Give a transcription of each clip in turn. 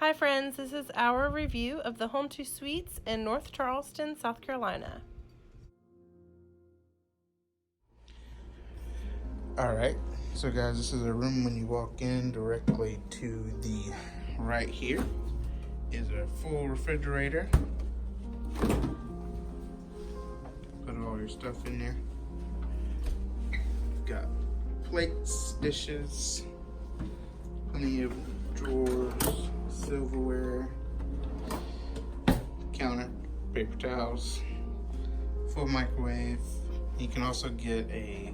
Hi friends, this is our review of the Home 2 Suites in North Charleston, South Carolina. Alright, so guys, this is a room. When you walk in, directly to the right here is a full refrigerator. Put all your stuff in there. Got plates, dishes, plenty of drawers, silverware, counter, paper towels, full microwave. You can also get a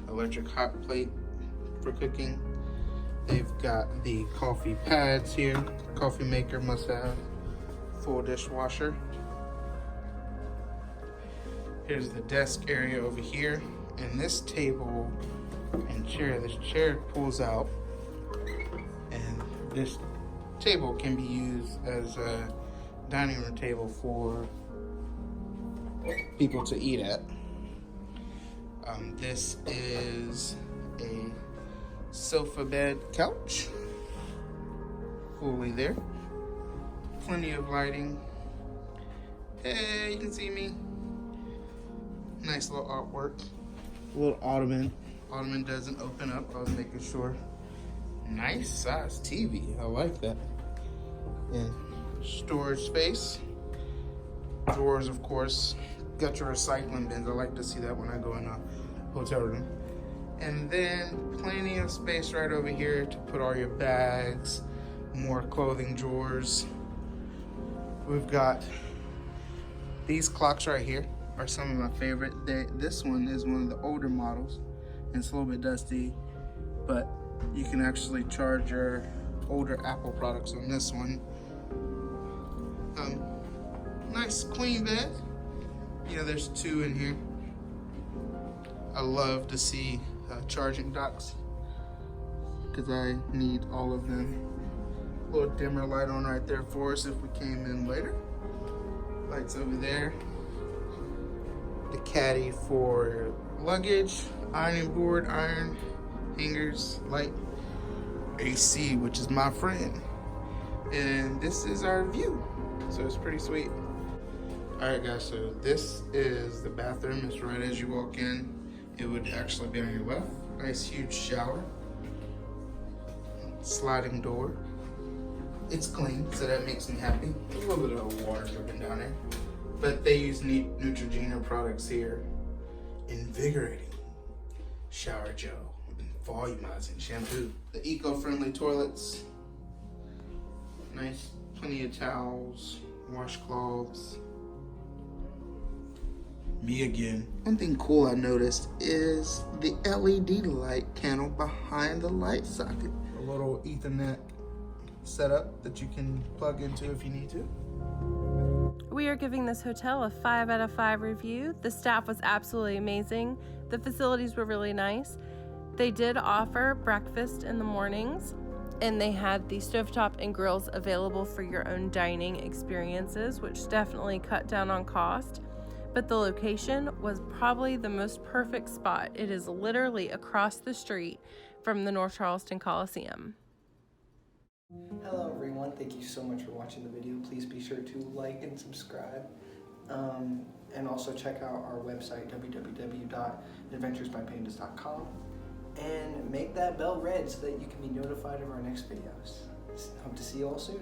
electric hot plate for cooking. They've got the coffee pads here, coffee maker must have, full dishwasher. Here's the desk area over here, and this table and chair, this chair pulls out, and this table can be used as a dining room table for people to eat at. This is a sofa bed couch, fully there. Plenty of lighting. Hey, you can see me. Nice little artwork. A little ottoman. Ottoman doesn't open up. I was making sure. Nice size TV. I like that. And storage space. Drawers, of course. Got your recycling bins. I like to see that when I go in a hotel room. And then plenty of space right over here to put all your bags, more clothing drawers. We've got these clocks right here are some of my favorite. This one is one of the older models, and it's a little bit dusty, but you can actually charge your older Apple products on this one. Nice queen bed. You know, there's two in here. I love to see charging docks because I need all of them. A little dimmer light on right there for us if we came in later. Lights over there. The caddy for luggage, ironing board, iron hangers, light, AC, which is my friend. And this is our view, so it's pretty sweet. Alright guys, so this is the bathroom. It's right as you walk in. It would actually be on your left. Nice huge shower. Sliding door. It's clean, so that makes me happy. A little bit of water dripping down there. But they use Neutrogena products here. Invigorating shower gel and volumizing shampoo. The eco-friendly toilets. Nice, plenty of towels, washcloths. Me again. One thing cool I noticed is the LED light panel behind the light socket. A little Ethernet setup that you can plug into if you need to. We are giving this hotel a 5 out of 5 review. The staff was absolutely amazing. The facilities were really nice. They did offer breakfast in the mornings, and they had the stovetop and grills available for your own dining experiences, which definitely cut down on cost. But the location was probably the most perfect spot. It is literally across the street from the North Charleston Coliseum. Hello everyone, thank you so much for watching the video. Please be sure to like and subscribe. And also check out our website, www.adventuresbypandas.com. And make that bell red so that you can be notified of our next videos. Hope to see you all soon.